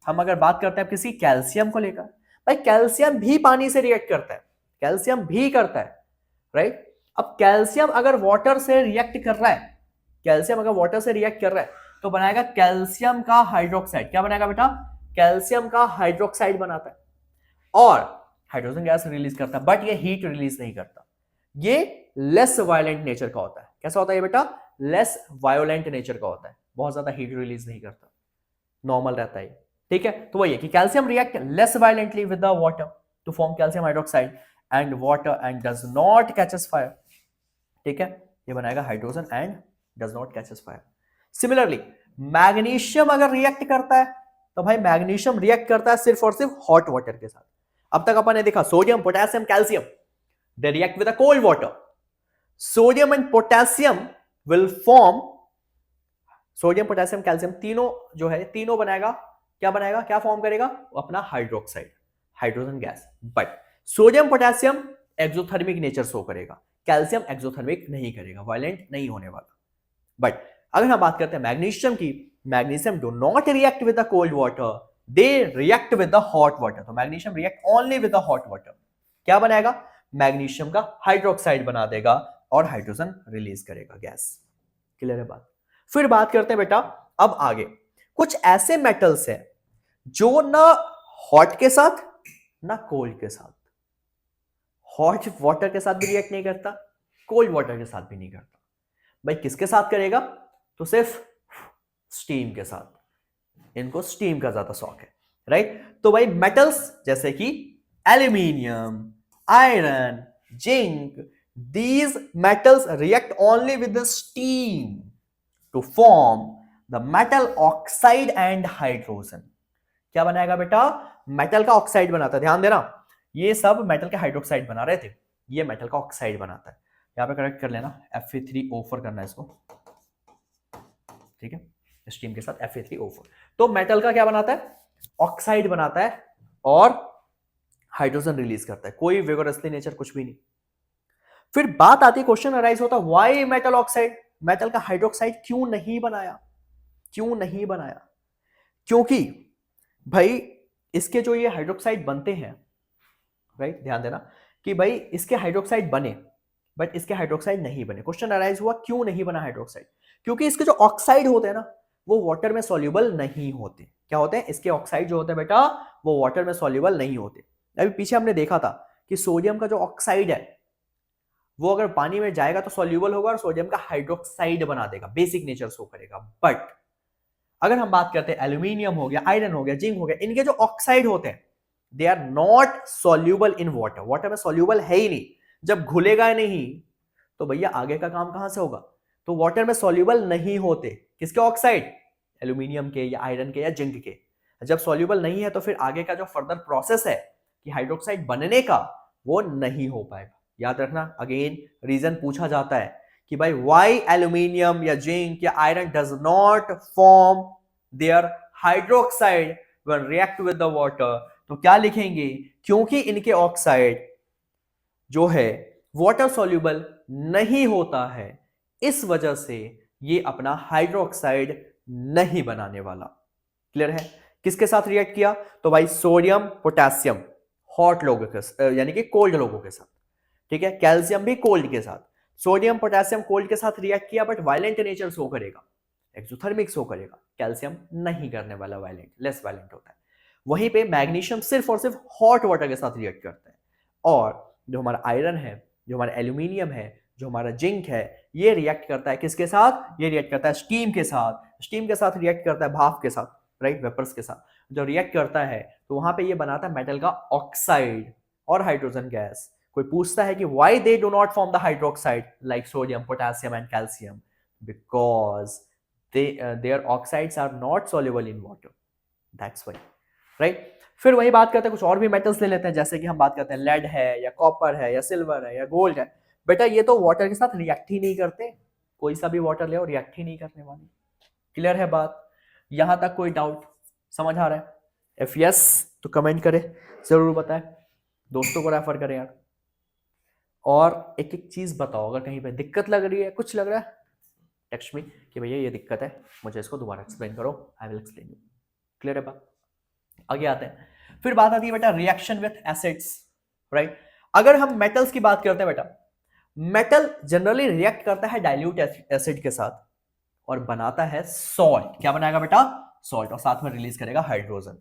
Speaker 1: हम अगर बात करते हैं किसी कैल्शियम को लेकर, भाई कैल्शियम भी पानी से रिएक्ट करता है, कैल्शियम भी करता है, राइट। अब कैल्शियम अगर वाटर से रिएक्ट कर रहा है, कैल्शियम अगर वाटर से रिएक्ट कर रहा है तो बनाएगा कैल्शियम का हाइड्रोक्साइड। क्या बनाएगा बेटा? कैल्शियम का हाइड्रोक्साइड बनाता है, और हाइड्रोजन गैस रिलीज करता है, बट ये हीट रिलीज नहीं करता। ये लेस वायलेंट नेचर का होता है। कैसा होता है ये बेटा? लेस वायोलेंट नेचर का होता है, बहुत ज्यादा हीट रिलीज नहीं करता, नॉर्मल रहता है। ठीक है, तो वही है कि calcium react less violently with the water to form calcium hydroxide and water and does not catches fire. ठीक है, ये बनाएगा hydrogen and does not catches fire. Similarly magnesium अगर रिएक्ट करता है तो भाई मैग्नीशियम रिएक्ट करता है सिर्फ और सिर्फ हॉट वाटर के साथ। अब तक अपन ने देखा sodium, potassium, calcium, they react with a cold water. Sodium and potassium will form, sodium, potassium, calcium तीनों जो है, तीनों बनाएगा, क्या बनाएगा, क्या फॉर्म करेगा? अपना hydroxide, hydrogen gas. But sodium potassium exothermic nature show करेगा, कैल्शियम एक्सोथर्मिक नहीं करेगा, वायलेंट नहीं होने वाला। बट अगर हम बात करते हैं मैग्नीशियम की, magnesium do not react with the cold water, they react with the hot water। तो magnesium react only with the hot water. क्या बनाएगा? मैग्नीशियम का हाइड्रोक्साइड बना देगा और हाइड्रोजन रिलीज करेगा, गैस। क्लियर है बात? फिर बात करते हैं बेटा अब आगे, कुछ ऐसे मेटल्स हैं जो ना हॉट के साथ ना कोल्ड के साथ, हॉट वाटर के साथ भी रिएक्ट नहीं करता, कोल्ड वाटर के साथ भी नहीं करता। भाई किसके साथ करेगा? तो सिर्फ स्टीम के साथ। इनको स्टीम का ज्यादा शौक है, राइट। तो भाई मेटल्स जैसे कि aluminium, iron, zinc, these metals react only with the steam to form the metal oxide and hydrogen। क्या बनाएगा बेटा? मेटल का ऑक्साइड बनाता है, ध्यान देना, ये सब मेटल के हाइड्रोक्साइड बना रहे थे, ये मेटल का ऑक्साइड बनाता है। यहां पे करेक्ट कर लेना, Fe3O4 करना है इसको, ठीक है, स्टीम के साथ Fe3O4। तो मेटल का क्या बनाता है? ऑक्साइड बनाता है और हाइड्रोजन रिलीज करता है, कोई विगोरसली नेचर कुछ भी नहीं। फिर बात आती है, क्वेश्चन अराइज होता है, व्हाई मेटल ऑक्साइड? मेटल का हाइड्रोक्साइड क्यों नहीं बनाया? क्यों नहीं बनाया? क्योंकि भाई इसके जो ये हाइड्रोक्साइड बनते हैं, राइट, ध्यान देना कि भाई इसके हाइड्रोक्साइड बने बट इसके हाइड्रोक्साइड नहीं बने। क्वेश्चन अराइज हुआ क्यों नहीं बना हाइड्रोक्साइड? क्योंकि इसके जो ऑक्साइड होते हैं ना, वो वाटर में सॉल्युबल नहीं होते। क्या होते हैं? इसके ऑक्साइड जो होते हैं बेटा, वो वाटर में सॉल्युबल नहीं होते। अभी पीछे हमने देखा था कि सोडियम का जो ऑक्साइड है वो अगर पानी में जाएगा तो सॉल्युबल होगा और सोडियम का हाइड्रोक्साइड बना देगा, बेसिक नेचर शो करेगा। बट अगर हम बात करते हैं एल्यूमिनियम हो गया, आयरन हो गया, जिंक हो गया, इनके जो ऑक्साइड होते हैं they are not soluble in water, water में सॉल्युबल है ही नहीं। जब घुलेगा नहीं तो भैया आगे का काम कहां से होगा? तो वाटर में सॉल्युबल नहीं होते। किसके ऑक्साइड? एल्यूमिनियम के या आयरन के या जिंक के। जब सॉल्युबल नहीं है तो फिर आगे का जो फर्दर प्रोसेस है कि हाइड्रोक्साइड बनने का, वो नहीं हो पाएगा। याद रखना, अगेन रीजन पूछा जाता है कि भाई व्हाई एल्यूमिनियम या जिंक या iron does not form their hydroxide when react with the water. तो क्या लिखेंगे? क्योंकि इनके ऑक्साइड जो है वाटर सॉल्युबल नहीं होता है, इस वजह से ये अपना हाइड्रोक्साइड नहीं बनाने वाला। क्लियर है? किसके साथ रिएक्ट किया? तो भाई सोडियम पोटेशियम हॉट लोगों के यानी कि कोल्ड लोगों के साथ, ठीक है। कैल्शियम भी कोल्ड के साथ, सोडियम पोटेशियम कोल्ड के साथ रिएक्ट किया बट वायलेंट नेचर शो करेगा, एक्सोथर्मिक शो करेगा। कैल्शियम नहीं करने वाला, वायलेंट, लेस वायलेंट होता है। वहीं पे मैग्नीशियम सिर्फ और सिर्फ हॉट वाटर के साथ रिएक्ट करता है। और जो हमारा आयरन है, जो हमारा एल्यूमिनियम है, जो हमारा जिंक है, ये रिएक्ट करता है किसके साथ? ये रिएक्ट करता है स्टीम के साथ। स्टीम के साथ रिएक्ट करता है भाप के साथ, राइट, वेपर्स के साथ। जो रिएक्ट करता है तो वहां पे ये बनाता है मेटल का ऑक्साइड और हाइड्रोजन गैस। कोई पूछता है कि why they do not form the hydroxide like sodium, potassium and calcium? Because their oxides are not soluble in water, that's why, right. फिर वही बात करते हैं, कुछ और भी मेटल्स ले लेते हैं, जैसे कि हम बात करते हैं लेड है या कॉपर है या सिल्वर है या गोल्ड है। बेटा ये तो वाटर के साथ रिएक्ट ही नहीं करते, कोई सा भी वाटर ले और रिएक्ट ही नहीं करने वाले। क्लियर है बात? यहां तक कोई डाउट समझ आ रहा है? इफ यस तो कमेंट करें, जरूर बताएं, दोस्तों को रेफर करें यार। और एक एक चीज बताओ, अगर कहीं पे दिक्कत लग रही है, कुछ लग रहा है, टेक्स्ट में कि भैया ये दिक्कत है, मुझे इसको दोबारा एक्सप्लेन करो, I will explain you. Clear है बात? आगे आते हैं। फिर बात आती है बेटा रिएक्शन विथ एसिड्स, राइट। अगर हम मेटल्स की बात करते हैं बेटा, मेटल जनरली रिएक्ट करता है डाइल्यूट एसिड के साथ और बनाता है सॉल्ट। क्या बनाएगा बेटा? सॉल्ट, और साथ में रिलीज करेगा हाइड्रोजन।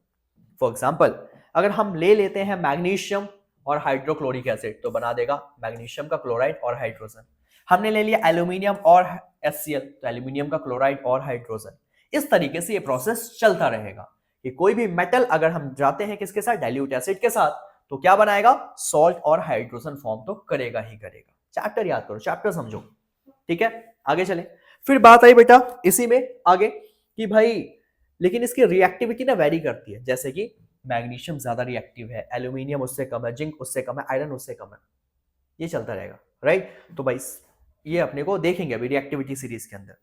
Speaker 1: फॉर एग्जांपल अगर हम ले लेते हैं मैग्नीशियम और हाइड्रोक्लोरिक एसिड, तो बना देगा मैग्नीशियम का क्लोराइड और हाइड्रोजन। हमने ले लिया एल्यूमिनियम और HCl, तो एल्यूमिनियम का क्लोराइड और हाइड्रोजन। इस तरीके से ये प्रोसेस चलता रहेगा कि कोई भी मेटल अगर हम जाते हैं किसके साथ? डाइल्यूट एसिड के साथ, तो क्या बनाएगा? सॉल्ट और हाइड्रोजन फॉर्म तो करेगा ही करेगा। चैप्टर याद करो, चैप्टर समझो, ठीक है। आगे चले। फिर बात आई बेटा इसी में आगे कि भाई लेकिन इसकी रिएक्टिविटी ना वेरी करती है, जैसे कि मैग्नीशियम ज्यादा रिएक्टिव है, एल्यूमिनियम उससे कम है, जिंक उससे कम है, आयरन उससे कम है। ये चलता रहेगा, राइट। तो भाई ये अपने को देखेंगे अभी रिएक्टिविटी सीरीज के अंदर,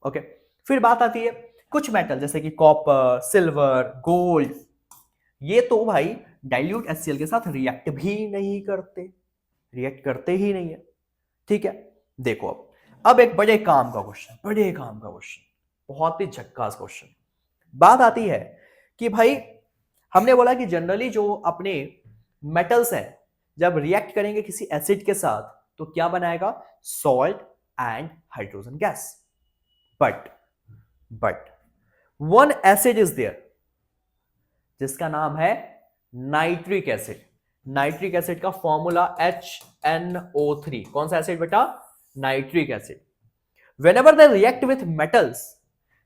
Speaker 1: ओके। फिर बात आती है कुछ मेटल जैसे कि कॉपर, सिल्वर, गोल्ड, ये तो भाई डाइल्यूट HCl के साथ रिएक्ट भी नहीं करते, रिएक्ट करते ही नहीं है, ठीक है। देखो अब एक बड़े काम का क्वेश्चन, बड़े काम का क्वेश्चन, बहुत ही झक्कास क्वेश्चन। बात आती है कि भाई हमने बोला कि जनरली जो अपने मेटल्स हैं जब रिएक्ट करेंगे किसी एसिड के साथ तो क्या बनाएगा? Salt and hydrogen gas. But one acid is there जिसका नाम है नाइट्रिक एसिड। नाइट्रिक एसिड का फॉर्मूला HNO3। कौन सा एसिड बेटा? Nitric acid. Whenever they react with metals,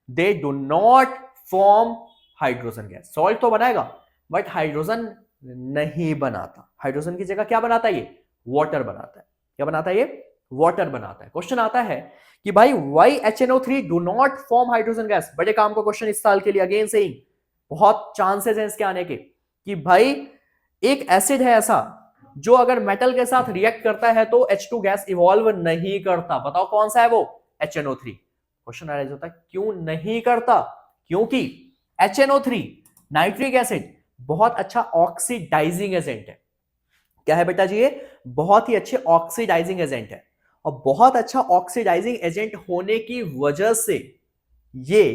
Speaker 1: they do not form hydrogen gas. Salt तो बनाएगा बट हाइड्रोजन नहीं बनाता। हाइड्रोजन की जगह क्या बनाता है ये? वाटर बनाता है। क्या बनाता है ये? वाटर बनाता है। क्वेश्चन आता है कि भाई why HNO3 do not form hydrogen gas. बड़े काम का क्वेश्चन इस साल के लिए। अगेन सेइंग, बहुत चांसेस हैं इसके आने के कि भाई एक एसिड है ऐसा जो अगर मेटल के साथ रिएक्ट करता है तो H2 गैस इवॉल्व नहीं करता। बताओ कौन सा है वो? HNO3। क्वेश्चन अराइज होता है क्यों नहीं करता? क्योंकि HNO3 नाइट्रिक एसिड बहुत अच्छा ऑक्सीडाइजिंग एजेंट है। क्या है बेटा जी? ये बहुत ही अच्छे ऑक्सीडाइजिंग एजेंट है और बहुत अच्छा ऑक्सीडाइजिंग एजेंट होने की वजह से ये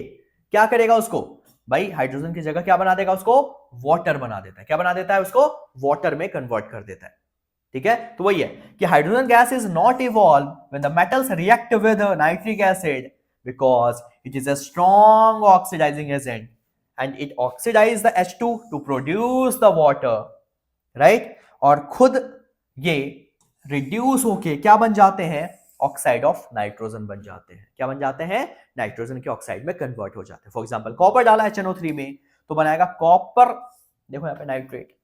Speaker 1: क्या करेगा? उसको भाई हाइड्रोजन की जगह क्या बना देगा? उसको वाटर बना देता है। क्या बना देता है? उसको वाटर में कन्वर्ट कर देता है। ठीक है, तो वही है कि hydrogen gas is not evolve when the metals react with nitric acid because it is a strong oxidising agent and it oxidise the H2 to produce the water, right? और खुद ये रिड्यूस होके क्या बन जाते हैं? ऑक्साइड ऑफ नाइट्रोजन बन जाते हैं। क्या बन जाते हैं? नाइट्रोजन के ऑक्साइड में कन्वर्ट हो जाते हैं। फॉर एग्जांपल कॉपर डाला HNO3 में तो बनाएगा कॉपर, देखो यहाँ पे नाइट्रेट,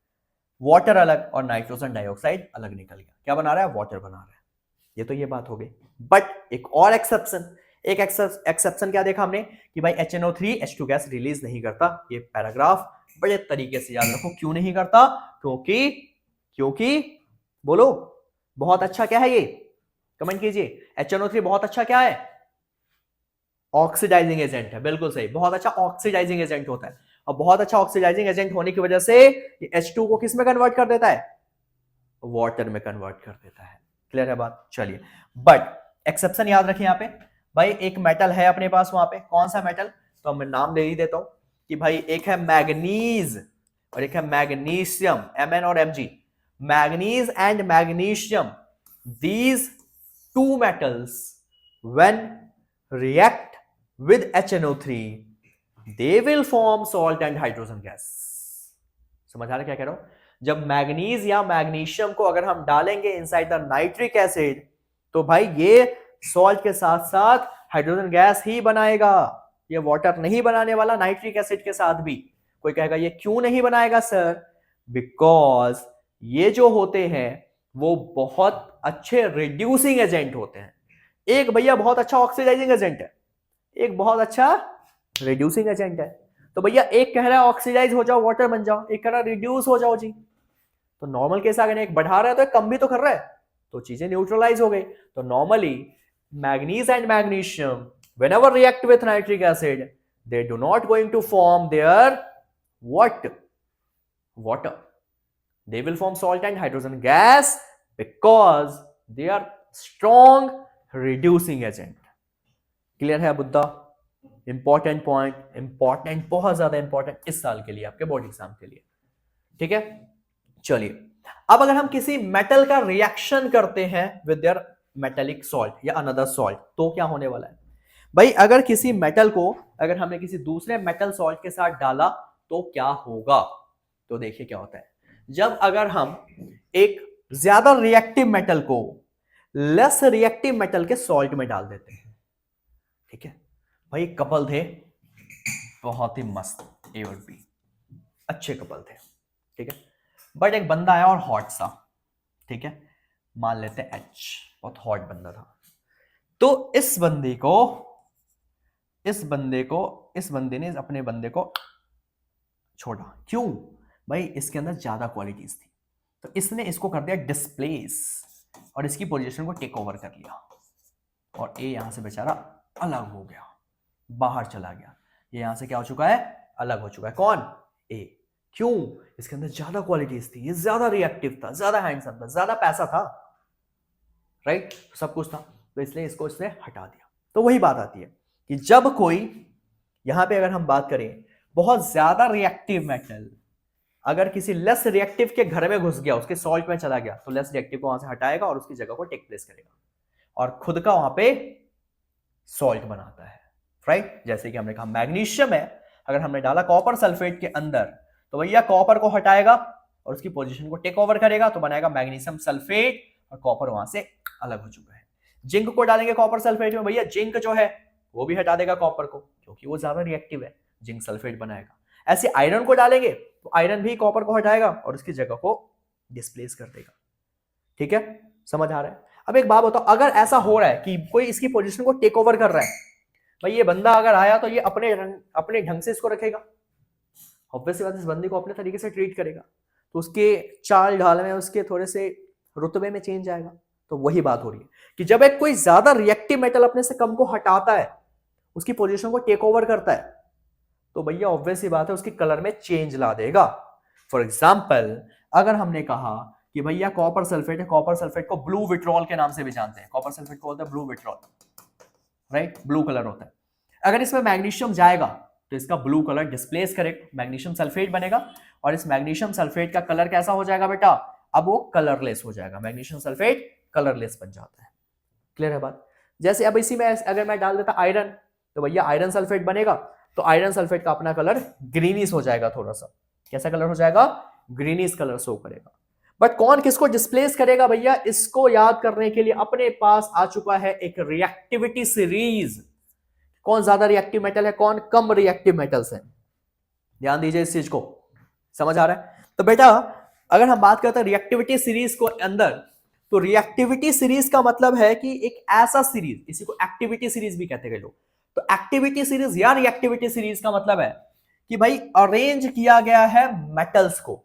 Speaker 1: वाटर अलग और नाइट्रोजन डाइऑक्साइड अलग निकल गया। क्या बना रहा है? वाटर बना रहा है। ये तो ये बात हो गई। बट एक और एक्सेप्शन, एक एक्सेप्शन क्या देखा हमने कि भाई HNO3 H2 गैस रिलीज नहीं करता। ये पैराग्राफ बड़े तरीके से याद रखो। क्यों नहीं करता? क्योंकि बोलो बहुत अच्छा क्या है ये? कमेंट कीजिए। HNO3 बहुत अच्छा क्या है? ऑक्सीडाइजिंग एजेंट है। बिल्कुल सही, बहुत अच्छा ऑक्सीडाइजिंग एजेंट होता है और बहुत अच्छा ऑक्सीडाइजिंग एजेंट होने की वजह से ये H2 को किस में कन्वर्ट कर देता है? वाटर में कन्वर्ट कर देता है। क्लियर है बात? चलिए, बट एक्सेप्शन याद रखिए यहाँ पे। भाई एक मेटल है अपने पास वहां पे, कौन सा मेटल? तो मैं नाम दे ही देता हूं कि भाई एक है मैग्नीज और एक है मैग्नीशियम, Mn और Mg। Manganese and magnesium, these two metals when react with HNO3 they will form salt and hydrogen gas। समझ आ रहा है क्या कह रहा हूं? जब मैग्नीज या मैग्नीशियम को अगर हम डालेंगे इनसाइड द नाइट्रिक एसिड तो भाई ये सॉल्ट के साथ साथ हाइड्रोजन गैस ही बनाएगा। ये वाटर नहीं बनाने वाला नाइट्रिक एसिड के साथ भी। कोई कहेगा ये क्यों नहीं बनाएगा सर? बिकॉज ये जो होते हैं वो बहुत अच्छे रिड्यूसिंग एजेंट होते हैं। एक भैया बहुत अच्छा ऑक्सीडाइजिंग एजेंट है, एक बहुत अच्छा रिड्यूसिंग एजेंट है। तो भैया एक कह रहा है ऑक्सीडाइज हो जाओ वाटर बन जाओ, एक कह रहा है रिड्यूस हो जाओ जी। तो नॉर्मल केस अगर एक बढ़ा रहा है तो एक कम भी तो कर रहा है, तो चीजें न्यूट्रलाइज हो गई। तो normally manganese and magnesium whenever react with nitric acid they do not going to form their what? Water. They will form salt and hydrogen gas because they are strong reducing agent। Clear है मुद्दा? Important point, important, बहुत ज्यादा important इस साल के लिए, आपके board exam के लिए। ठीक है, चलिए अब अगर हम किसी मेटल का रिएक्शन करते हैं विद देयर मेटेलिक सॉल्ट या अनदर सॉल्ट तो क्या होने वाला है? भाई अगर किसी मेटल को अगर हमने किसी दूसरे मेटल सॉल्ट के साथ डाला तो क्या होगा? तो देखिए क्या होता है। जब अगर हम एक ज्यादा रिएक्टिव मेटल को लेस रिएक्टिव मेटल के सॉल्ट में डाल देते हैं, ठीक है भाई, कपल थे बहुत ही मस्त, ए और बी अच्छे कपल थे, ठीक है, बट एक बंदा आया और हॉट सा, ठीक है, मान लेते हैं एच, बहुत हॉट बंदा था। तो इस बंदे ने अपने बंदे को छोड़ा। क्यों? भाई इसके अंदर ज्यादा क्वालिटीज थी, तो इसने इसको कर दिया डिस्प्लेस और इसकी पोजीशन को टेक ओवर कर लिया और ए यहां से बेचारा अलग हो गया, बाहर चला गया। ये यहां से क्या हो चुका है? अलग हो चुका है। कौन? ए। क्यों? इसके अंदर ज्यादा क्वालिटीज थी, ये ज्यादा रिएक्टिव था, ज्यादा हैंडसम था, ज्यादा पैसा था, राइट, सब कुछ था, तो इसलिए इसको इसने हटा दिया। तो वही बात आती है कि जब कोई, यहां पे अगर हम बात करें बहुत ज्यादा रिएक्टिव मेटल अगर किसी लेस रिएक्टिव के घर में घुस गया, उसके सॉल्ट में चला गया, तो लेस रिएक्टिव को वहां से हटाएगा और उसकी जगह को टेक प्लेस करेगा और खुद का वहां पे सॉल्ट बनाता है, राइट। जैसे कि हमने कहा मैग्नीशियम है, अगर हमने डाला कॉपर सल्फेट के अंदर तो भैया कॉपर को हटाएगा और उसकी पोजीशन को टेक ओवर करेगा, तो बनाएगा मैग्नीशियम सल्फेट और कॉपर वहां से अलग हो चुका है। जिंक को डालेंगे कॉपर सल्फेट में, भैया जिंक जो है वो भी हटा देगा कॉपर को, क्योंकि वो ज्यादा रिएक्टिव है, जिंक सल्फेट बनाएगा। ऐसे आयरन को डालेंगे तो आयरन भी कॉपर को हटाएगा और उसकी जगह को डिस्प्लेस कर देगा। ठीक है, समझ आ रहा है? अब एक बात बताओ, अगर ऐसा हो रहा है कि कोई इसकी पोजीशन को टेक ओवर कर रहा है, भाई ये बंदा अगर आया तो ये अपने ढंग से इसको रखेगा, ऑब्वियसली बात इस बंदे को अपने तरीके से ट्रीट करेगा, तो उसके चाल ढाल में, उसके थोड़े से रुतबे में चेंज आएगा। तो वही बात हो रही है कि जब एक कोई ज्यादा रिएक्टिव मेटल अपने से कम को हटाता है, उसकी पोजीशन को टेक ओवर करता है, तो भैया ऑब्वियस ही बात है उसकी कलर में चेंज ला देगा। फॉर एग्जाम्पल, अगर हमने कहा कि भैया कॉपर सल्फेट है, कॉपर सल्फेट को ब्लू विट्रॉल के नाम से भी जानते हैं, कॉपर सल्फेट को बोलते हैं blue vitriol, right, blue colour होता है। अगर इसमें मैग्नीशियम जाएगा तो इसका ब्लू कलर डिस्प्लेस करेगा, मैग्नीशियम सल्फेट बनेगा, और इस मैग्नीशियम सल्फेट का कलर कैसा हो जाएगा बेटा, अब वो कलरलेस हो जाएगा, मैग्नीशियम सल्फेट कलरलेस बन जाता है। क्लियर है बात? जैसे अब इसी में अगर मैं डाल देता आयरन, तो भैया आयरन सल्फेट बनेगा, तो आयरन सल्फेट का अपना कलर ग्रीनिश हो जाएगा, थोड़ा सा कैसा कलर हो जाएगा, ग्रीनिश कलर शो करेगा। बट कौन किसको डिस्प्लेस करेगा भैया, इसको याद करने के लिए अपने पास आ चुका है एक रिएक्टिविटी सीरीज। कौन ज्यादा रिएक्टिव मेटल है, कौन कम रिएक्टिव मेटल्स है, ध्यान दीजिए इस चीज को, समझ आ रहा है? तो बेटा अगर हम बात करते हैं रिएक्टिविटी सीरीज को अंदर, तो रिएक्टिविटी सीरीज का मतलब है कि एक ऐसा सीरीज, इसी को एक्टिविटी सीरीज भी कहते हैं लोग। तो एक्टिविटी सीरीज या रिएक्टिविटी सीरीज का मतलब है कि भाई अरेंज किया गया है मेटल्स को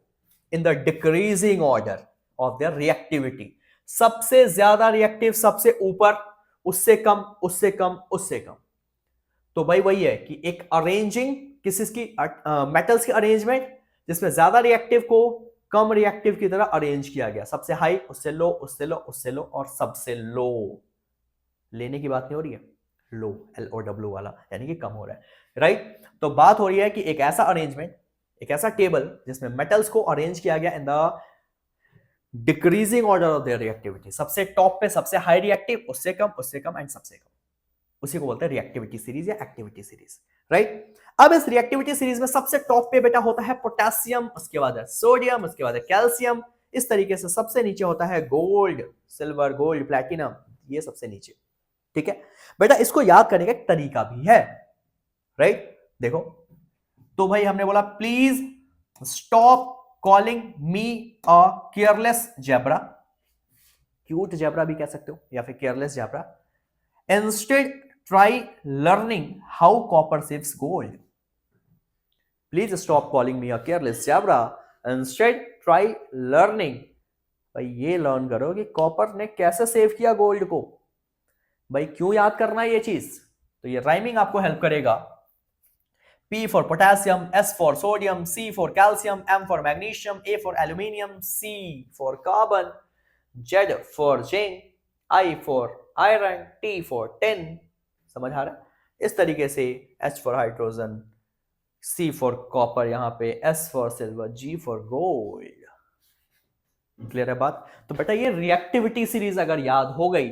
Speaker 1: in the decreasing order of their reactivity, सबसे ज्यादा रिएक्टिव सबसे ऊपर, उससे कम, उससे कम, उससे कम। तो भाई वही है कि एक अरेंजिंग किसी मेटल्स की अरेंजमेंट जिसमें ज्यादा रिएक्टिव को कम रिएक्टिव की तरह अरेंज किया गया, सबसे हाई, उससे लो, उससे लो, उससे लो, और सबसे लो। लेने की बात नहीं हो रही है, लो, LOW वाला, यानी कि कम हो रहा है, राइट? तो बात हो रही है कि एक ऐसा अरेंजमेंट, एक ऐसा टेबल जिसमें मेटल्स को अरेंज किया गया in the decreasing order of their reactivity, सबसे टॉप पे सबसे हाई रिएक्टिव, उससे कम एंड सबसे कम, उसी को बोलते हैं रिएक्टिविटी सीरीज या एक्टिविटी सीरीज, राइट? अब इस रिएक्टिविटी सीरीज में सबसे टॉप पे बेटा होता है पोटेशियम, उसके बाद है सोडियम, उसके बाद है कैल्शियम, इस तरीके से सबसे नीचे होता है गोल्ड, सिल्वर, गोल्ड, प्लैटिनम, ये सबसे नीचे। ठीक है बेटा, इसको याद करने का एक तरीका भी है, राइट? देखो, तो भाई हमने बोला please stop calling me a careless zebra, cute zebra भी कह सकते हो, या फिर careless zebra. Instead try learning how copper saves gold. Please stop calling me a careless jabra. Instead try learning, भाई ये लर्न करो कि कॉपर ने कैसे सेव किया गोल्ड को। भाई क्यों याद करना है ये चीज, तो ये राइमिंग आपको हेल्प करेगा। P for potassium, S for sodium, C for calcium, M for magnesium, A for aluminium, C for carbon, Z for zinc, I for iron, T for tin। समझ आ रहा है? इस तरीके से H for hydrogen, C for copper, यहां पे S for silver, G for gold. Clear है बात? तो बेटा ये रिएक्टिविटी सीरीज अगर याद हो गई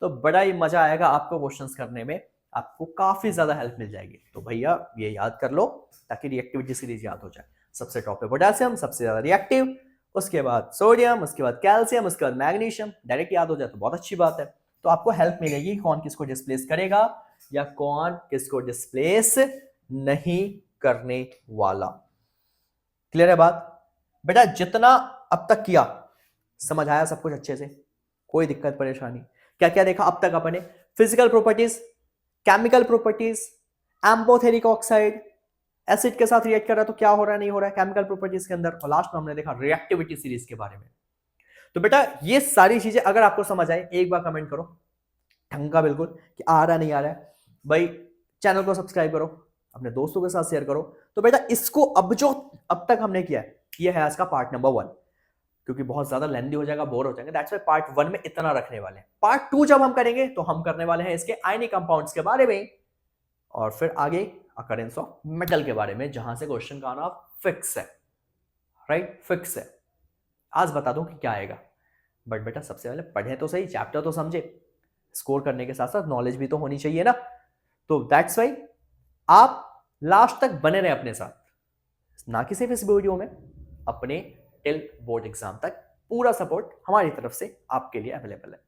Speaker 1: तो बड़ा ही मजा आएगा आपको क्वेश्चंस करने में, आपको काफी ज्यादा हेल्प मिल जाएगी। तो भैया ये याद कर लो ताकि रिएक्टिविटी सीरीज याद हो जाए। सबसे टॉप पे पोटेशियम, सबसे ज्यादा रिएक्टिव, उसके बाद सोडियम, उसके बाद कैल्शियम, उसके बाद मैग्नीशियम, डायरेक्ट याद हो जाए तो बहुत अच्छी बात है। तो आपको हेल्प मिलेगी कौन किसको डिस्प्लेस करेगा या कौन किसको डिस्प्लेस नहीं करने वाला। क्लियर है बात? बेटा जितना अब तक किया समझ आया सब कुछ अच्छे से, कोई दिक्कत परेशानी? क्या क्या देखा अब तक अपने? Physical properties, chemical properties, amphoteric oxide acid के साथ रिएक्ट कर रहा है तो क्या हो रहा है, नहीं हो रहा है, केमिकल प्रॉपर्टीज के अंदर, और लास्ट में हमने देखा रिएक्टिविटी सीरीज के बारे में। तो बेटा ये सारी चीजें अगर आपको समझ आए एक बार कमेंट करो ढंग का बिल्कुल कि आ रहा नहीं आ रहा है। भाई चैनल को सब्सक्राइब करो, अपने दोस्तों के साथ शेयर करो। तो बेटा इसको अब जो अब तक हमने किया है ये है आज का पार्ट नंबर 1, क्योंकि बहुत ज्यादा लेंथी हो जाएगा, बोर हो जाएंगे, दैट्स व्हाई पार्ट 1 में इतना रखने वाले हैं। पार्ट 2 जब हम करेंगे तो हम करने वाले हैं इसके आयनिक कंपाउंड्स के बारे में, और फिर आगे अकरेंस ऑफ मेटल के बारे में, जहां से क्वेश्चन का आना फिक्स है, राइट? फिक्स है। आज बता दूं कि क्या आएगा, बट बेटा सबसे पहले पढ़े तो सही, चैप्टर तो समझे, स्कोर करने के साथ साथ नॉलेज भी तो होनी चाहिए ना। तो दैट्स वाई आप लास्ट तक बने रहे अपने साथ, ना कि सिर्फ इस वीडियो में, अपने टिल बोर्ड एग्जाम तक पूरा सपोर्ट हमारी तरफ से आपके लिए अवेलेबल है।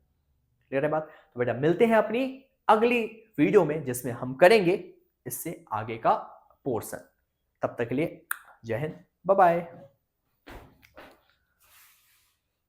Speaker 1: क्लियर है बात? तो बेटा मिलते हैं अपनी अगली वीडियो में जिसमें हम करेंगे इससे आगे का पोर्शन। तब तक के लिए जय हिंद, बाय बाय।